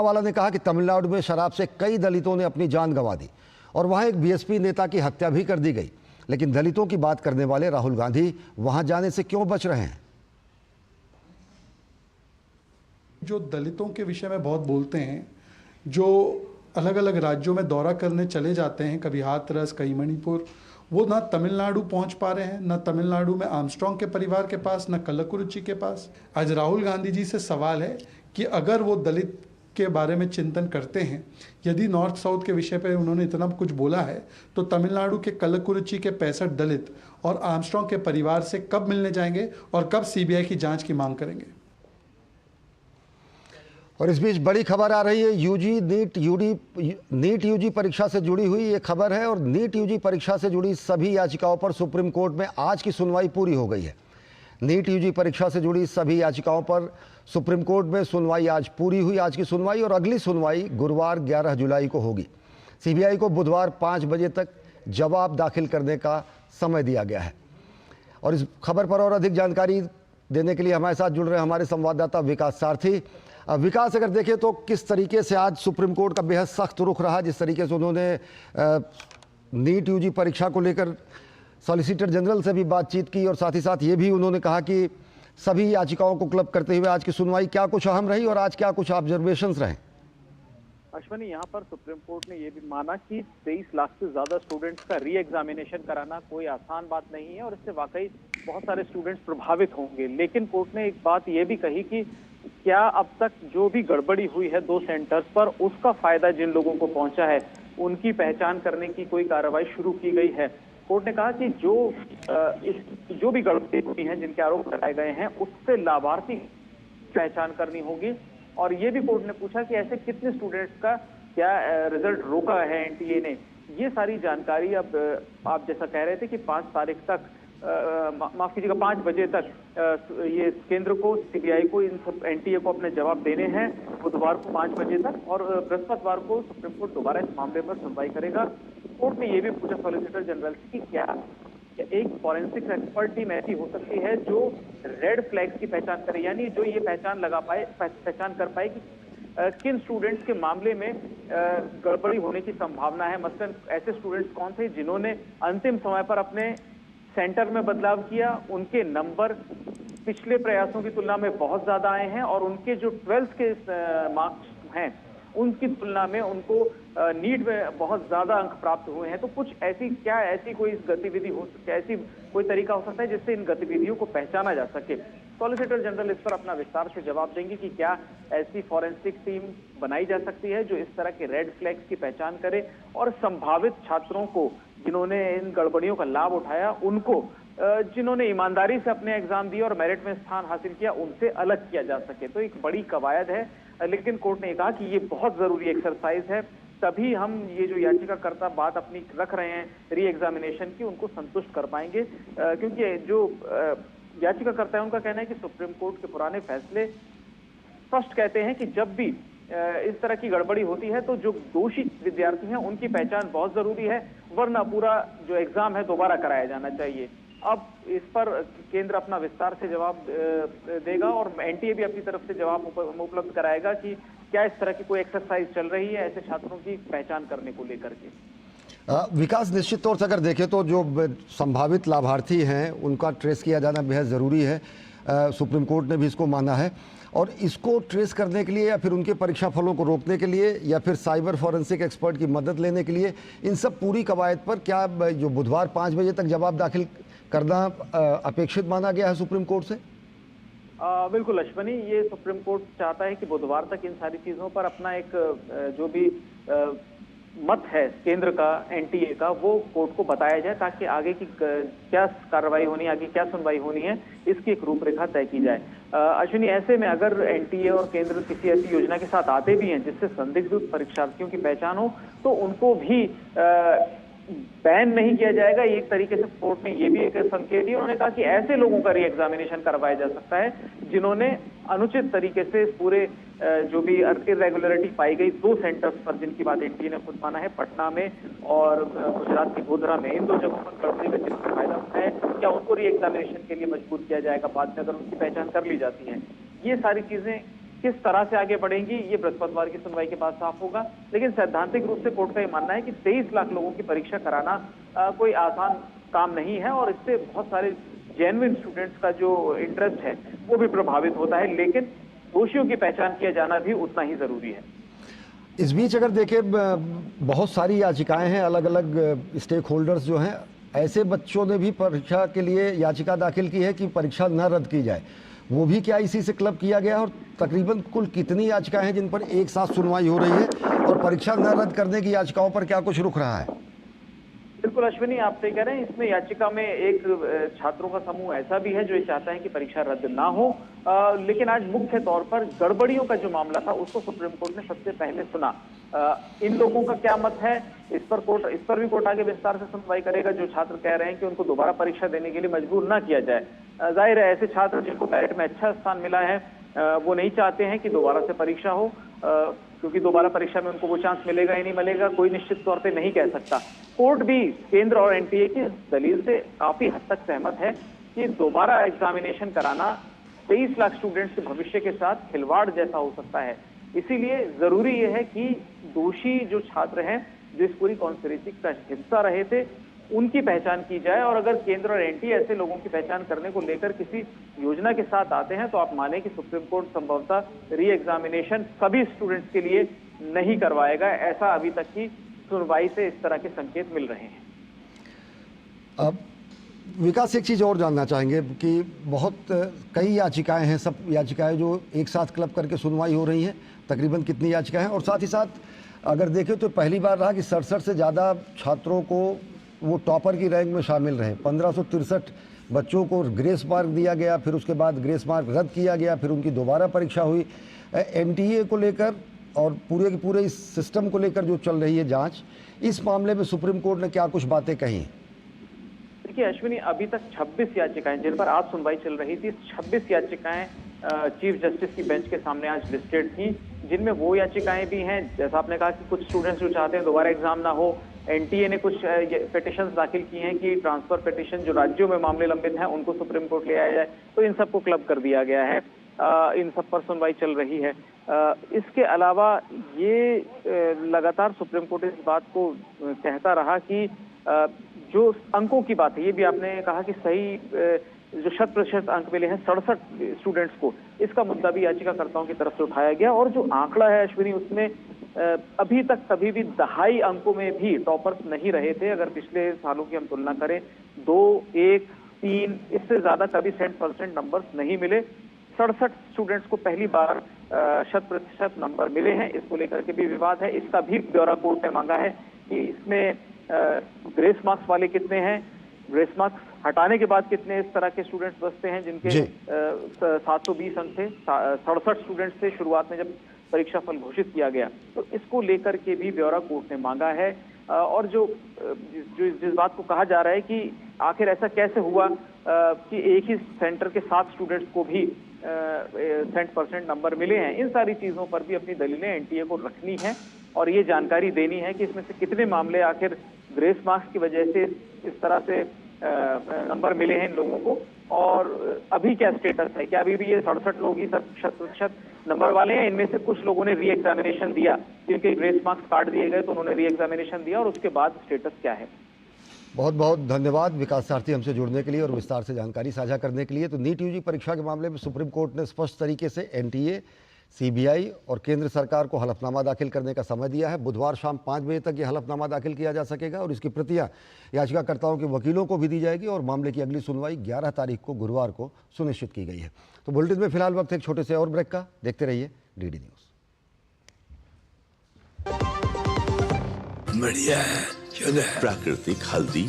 वाला ने कहा कि तमिलनाडु में शराब से कई दलितों ने अपनी जान गंवा दी और वहां एक बीएसपी नेता की हत्या भी कर दी गई। लेकिन दलितों की बात करने वाले राहुल गांधी वहां जाने से क्यों बच रहे हैं? जो दलितों के विषय में बहुत बोलते हैं, जो अलग अलग राज्यों में दौरा करने चले जाते हैं, कभी हाथरस, कहीं मणिपुर, वो ना तमिलनाडु पहुंच पा रहे हैं, ना तमिलनाडु में आर्मस्ट्रॉन्ग के परिवार के पास, ना कल्लाकुरिची के पास। आज राहुल गांधी जी से सवाल है कि अगर वो दलित के बारे में चिंतन करते हैं, यदि नॉर्थ साउथ के विषय पे उन्होंने इतना कुछ बोला है, तो तमिलनाडु के कल्लाकुरिची के 65 दलित और आर्मस्ट्रॉन्ग के परिवार से कब मिलने जाएंगे और कब सीबीआई की जांच की मांग करेंगे? और इस बीच बड़ी खबर आ रही है नीट यूजी परीक्षा से जुड़ी हुई ये खबर है। और नीट यूजी परीक्षा से जुड़ी सभी याचिकाओं पर सुप्रीम कोर्ट में आज की सुनवाई पूरी हो गई है। नीट यूजी परीक्षा से जुड़ी सभी याचिकाओं पर सुप्रीम कोर्ट में सुनवाई आज पूरी हुई। आज की सुनवाई और अगली सुनवाई गुरुवार 11 जुलाई को होगी। सीबीआई को बुधवार 5 बजे तक जवाब दाखिल करने का समय दिया गया है। और इस खबर पर और अधिक जानकारी देने के लिए हमारे साथ जुड़ रहे हमारे संवाददाता विकास सारथी। विकास, अगर देखें तो किस तरीके से आज सुप्रीम कोर्ट का बेहद सख्त रुख रहा, जिस तरीके से उन्होंने नीट यूजी परीक्षा को लेकर सॉलिसिटर जनरल से भी बातचीत की और साथ ही साथ ये भी उन्होंने कहा कि सभी याचिकाओं को क्लब करते हुए आज की सुनवाई क्या कुछ अहम रही और आज क्या कुछ ऑब्जर्वेशंस रहे? अश्वनी, यहाँ पर सुप्रीम कोर्ट ने यह भी माना कि 23 लाख से ज्यादा स्टूडेंट्स का री एग्जामिनेशन कराना कोई आसान बात नहीं है और इससे वाकई बहुत सारे स्टूडेंट्स प्रभावित होंगे। लेकिन कोर्ट ने एक बात यह भी कही कि क्या अब तक जो भी गड़बड़ी हुई है 2 सेंटर्स पर, उसका फायदा जिन लोगों को पहुंचा है उनकी पहचान करने की कोई कार्रवाई शुरू की गई है। कोर्ट ने कहा कि जो भी गड़बड़ी हुई है, जिनके आरोप लगाए गए हैं, उससे लाभार्थी पहचान करनी होगी। और ये भी कोर्ट ने पूछा कि ऐसे कितने स्टूडेंट्स का क्या रिजल्ट रोका है एनटीए ने। ये सारी जानकारी अब आप जैसा कह रहे थे कि 5 तारीख तक माफ कीजिएगा 5 बजे तक ये केंद्र को, सीबीआई को, इन सब एनटीए को अपने जवाब देने हैं बुधवार को 5 बजे तक। और बृहस्पतिवार को सुप्रीम कोर्ट दोबारा इस मामले पर सुनवाई करेगा। कोर्ट ने यह भी पूछा सॉलिसिटर जनरल से कि क्या एक फॉरेंसिक एक्सपर्ट टीम ऐसी हो सकती है जो रेड फ्लैग्स की पहचान करे, यानी जो ये पहचान कर पाए कि किन स्टूडेंट्स के मामले में गड़बड़ी होने की संभावना है। मसलन ऐसे स्टूडेंट्स कौन थे जिन्होंने अंतिम समय पर अपने सेंटर में बदलाव किया, उनके नंबर पिछले प्रयासों की तुलना में बहुत ज्यादा आए हैं और उनके जो 12th के मार्क्स हैं उनकी तुलना में उनको नीट में बहुत ज्यादा अंक प्राप्त हुए हैं। तो कुछ ऐसी कोई गतिविधि हो सकती है, ऐसी कोई तरीका हो सकता है जिससे इन गतिविधियों को पहचाना जा सके। सॉलिसिटर जनरल इस पर अपना विस्तार से जवाब देंगे कि क्या ऐसी फॉरेंसिक टीम बनाई जा सकती है जो इस तरह के रेड फ्लैग्स की पहचान करे और संभावित छात्रों को, जिन्होंने इन गड़बड़ियों का लाभ उठाया, उनको, जिन्होंने ईमानदारी से अपने एग्जाम दिए और मेरिट में स्थान हासिल किया, उनसे अलग किया जा सके। तो एक बड़ी कवायद है। लेकिन कोर्ट ने कहा कि ये बहुत जरूरी एक्सरसाइज है, तभी हम ये जो याचिकाकर्ता बात अपनी रख रहे हैं री एग्जामिनेशन की, उनको संतुष्ट कर पाएंगे। क्योंकि जो याचिकाकर्ता है उनका कहना है कि सुप्रीम कोर्ट के पुराने फैसले स्पष्ट कहते हैं कि जब भी इस तरह की गड़बड़ी होती है तो जो दोषी विद्यार्थी हैं उनकी पहचान बहुत जरूरी है, वरना पूरा जो एग्जाम है दोबारा कराया जाना चाहिए। अब इस पर केंद्र अपना विस्तार से जवाब देगा और एनटीए भी अपनी तरफ से जवाब उपलब्ध कराएगा कि क्या इस तरह की कोई एक्सरसाइज चल रही है ऐसे छात्रों की पहचान करने को लेकर के। विकास, निश्चित तौर से अगर देखें तो जो संभावित लाभार्थी हैं उनका ट्रेस किया जाना बेहद ज़रूरी है। सुप्रीम कोर्ट ने भी इसको माना है और इसको ट्रेस करने के लिए या फिर उनके परीक्षा फलों को रोकने के लिए या फिर साइबर फॉरेंसिक एक्सपर्ट की मदद लेने के लिए इन सब पूरी कवायद पर क्या जो बुधवार 5 बजे तक जवाब दाखिल करना अपेक्षित माना गया है सुप्रीम कोर्ट से? बिल्कुल अश्वनी, ये सुप्रीम कोर्ट चाहता है कि बुधवार तक इन सारी चीजों पर अपना एक जो भी मत है केंद्र का, एनटीए का, वो कोर्ट को बताया जाए ताकि आगे की क्या कार्रवाई होनी है, आगे क्या सुनवाई होनी है, इसकी एक रूपरेखा तय की जाए। अश्विनी, ऐसे में अगर एनटीए और केंद्र किसी ऐसी योजना के साथ आते भी हैं जिससे संदिग्ध परीक्षार्थियों की पहचान हो, तो उनको भी बैन नहीं किया जाएगा। एक तरीके से कोर्ट ने ये भी एक संकेत दिया। उन्होंने कहा कि ऐसे लोगों का री एग्जामिनेशन करवाया जा सकता है जिन्होंने अनुचित तरीके से पूरे जो भी इरेगुलरिटी पाई गई 2 सेंटर्स पर, जिनकी बात एनटीए ने खुद माना है, पटना में और गुजरात के गोधरा में, इन 2 जगहों पर गड़बड़ी में जिनका फायदा होता है, क्या उनको री एग्जामिनेशन के लिए मजबूर किया जाएगा बाद में अगर उनकी पहचान कर ली जाती है। ये सारी चीजें किस तरह से आगे बढ़ेंगी ये बृहस्पतिवार की सुनवाई के बाद साफ होगा। लेकिन सैद्धांतिक रूप से कोर्ट का ये मानना है कि 23 लाख लोगों की परीक्षा कराना कोई आसान काम नहीं है और इससे बहुत सारे जेन्युइन स्टूडेंट्स का जो इंटरेस्ट है वो भी प्रभावित होता है, लेकिन दोषियों की पहचान किया जाना भी उतना ही जरूरी है। इस बीच अगर देखें बहुत सारी याचिकाएं हैं, अलग अलग स्टेक होल्डर्स जो हैं, ऐसे बच्चों ने भी परीक्षा के लिए याचिका दाखिल की है कि परीक्षा न रद्द की जाए। वो भी क्या इसी से क्लब किया गया है? और तकरीबन कुल कितनी याचिकाएं हैं जिन पर एक साथ सुनवाई हो रही है, और परीक्षा न रद्द करने की याचिकाओं पर क्या कुछ रुख रहा है? बिल्कुल अश्विनी, आप सही कह रहे हैं। इसमें याचिका में एक छात्रों का समूह ऐसा भी है जो ये चाहता है कि परीक्षा रद्द ना हो, लेकिन आज मुख्य तौर पर गड़बड़ियों का जो मामला था उसको सुप्रीम कोर्ट ने सबसे पहले सुना। इन लोगों का क्या मत है इस पर भी कोर्ट आगे विस्तार से सुनवाई करेगा। जो छात्र कह रहे हैं कि उनको दोबारा परीक्षा देने के लिए मजबूर ना किया जाए, जाहिर है ऐसे छात्र जिनको मेरिट में अच्छा स्थान मिला है वो नहीं चाहते हैं कि दोबारा से परीक्षा हो, क्योंकि दोबारा परीक्षा में उनको वो चांस मिलेगा ही नहीं मिलेगा कोई निश्चित तौर पे नहीं कह सकता। कोर्ट भी केंद्र और एनटीए की दलील से काफी हद तक सहमत है कि दोबारा एग्जामिनेशन कराना 23 लाख स्टूडेंट्स के भविष्य के साथ खिलवाड़ जैसा हो सकता है। इसीलिए जरूरी यह है कि दोषी जो छात्र हैं जो इस पूरी कॉन्स्पिरेसी का हिस्सा रहे थे उनकी पहचान की जाए, और अगर केंद्र और एनटीए ऐसे लोगों की पहचान करने को लेकर किसी योजना के साथ आते हैं तो आप माने कि सुप्रीम कोर्ट संभवतः री एग्जामिनेशन सभी स्टूडेंट्स के लिए नहीं करवाएगा। ऐसा अभी तक की सुनवाई से इस तरह के संकेत मिल रहे हैं। अब विकास, एक चीज़ और जानना चाहेंगे कि बहुत कई याचिकाएं हैं, सब याचिकाएं जो एक साथ क्लब करके सुनवाई हो रही हैं, तकरीबन कितनी याचिकाएं हैं? और साथ ही साथ अगर देखें तो पहली बार रहा कि 67 से ज़्यादा छात्रों को वो टॉपर की रैंक में शामिल रहे। 1563 बच्चों को ग्रेस मार्क दिया गया, फिर उसके बाद ग्रेस मार्क रद्द किया गया, फिर उनकी दोबारा परीक्षा हुई। एनटीए को लेकर और पूरे के पूरे इस सिस्टम को लेकर जो चल रही है जांच, इस मामले में सुप्रीम कोर्ट ने क्या कुछ बातें कही? देखिए अश्विनी, अभी तक 26 याचिकाएं जिन पर आज सुनवाई चल रही थी, 26 याचिकाएं चीफ जस्टिस की बेंच के सामने आज लिस्टेड थी, जिनमें वो याचिकाएं भी हैं जैसा आपने कहा कि कुछ स्टूडेंट्स जो चाहते हैं दोबारा एग्जाम ना हो। एनटीए ने कुछ पिटिशंस दाखिल की हैं कि ट्रांसफर पिटिशन जो राज्यों में मामले लंबित हैं उनको सुप्रीम कोर्ट ले आया जाए, तो इन सबको क्लब कर दिया गया है। इन सब पर सुनवाई चल रही है। इसके अलावा ये लगातार सुप्रीम कोर्ट इस बात को कहता रहा कि जो अंकों की बात है, ये भी आपने कहा कि सही जो 100% अंक मिले हैं 67 स्टूडेंट्स को, इसका मुद्दा भी याचिकाकर्ताओं की तरफ से उठाया गया। और जो आंकड़ा है अश्विनी, उसमें अभी तक कभी भी 2.5 अंकों में भी टॉपर्स नहीं रहे थे। अगर पिछले सालों की हम तुलना करें, 2, 1, 3, इससे ज्यादा कभी 100% नंबर्स नहीं मिले। 67 स्टूडेंट्स को पहली बार 100% नंबर मिले हैं। इसको लेकर के भी विवाद है, इसका भी ब्यौरा कोर्ट ने मांगा है कि इसमें ग्रेस मार्क्स वाले कितने हैं, ग्रेस मार्क्स हटाने के बाद कितने इस तरह के स्टूडेंट्स बचते हैं जिनके 720 अंक थे। 67 स्टूडेंट्स थे शुरुआत में जब परीक्षा फल घोषित किया गया, तो इसको लेकर के भी ब्यौरा कोर्ट ने मांगा है। और जिस बात को कहा जा रहा है कि आखिर ऐसा कैसे हुआ कि एक ही सेंटर के 7 स्टूडेंट्स को भी 100% नंबर मिले हैं, इन सारी चीजों पर भी अपनी दलीलें एनटीए को रखनी है और ये जानकारी देनी है कि इसमें से कितने मामले आखिर ग्रेस मार्क्स की वजह से इस तरह से नंबर मिले हैं इन लोगों को, और अभी क्या स्टेटस है, क्या अभी भी ये 67 लोग ही 100% नंबर वाले हैं। इनमें से कुछ लोगों ने री एग्जामिनेशन दिया, जिनके ग्रेस मार्क्स काट दिए गए तो उन्होंने री एग्जामिनेशन दिया, और उसके बाद स्टेटस क्या है। बहुत बहुत धन्यवाद विकास सारथी हमसे जुड़ने के लिए और विस्तार से जानकारी साझा करने के लिए। तो नीट यूजी परीक्षा के मामले में सुप्रीम कोर्ट ने स्पष्ट तरीके से एनटीए, सीबीआई और केंद्र सरकार को हलफनामा दाखिल करने का समय दिया है। बुधवार शाम 5 बजे तक ये हलफनामा दाखिल किया जा सकेगा और इसकी प्रतियां याचिकाकर्ताओं के वकीलों को भी दी जाएगी और मामले की अगली सुनवाई 11 तारीख को गुरुवार को सुनिश्चित की गई है। तो बुलेटिन में फिलहाल वक्त एक छोटे से और ब्रेक का। देखते रहिए डीडी न्यूज। बढ़िया है, प्राकृतिक हल्दी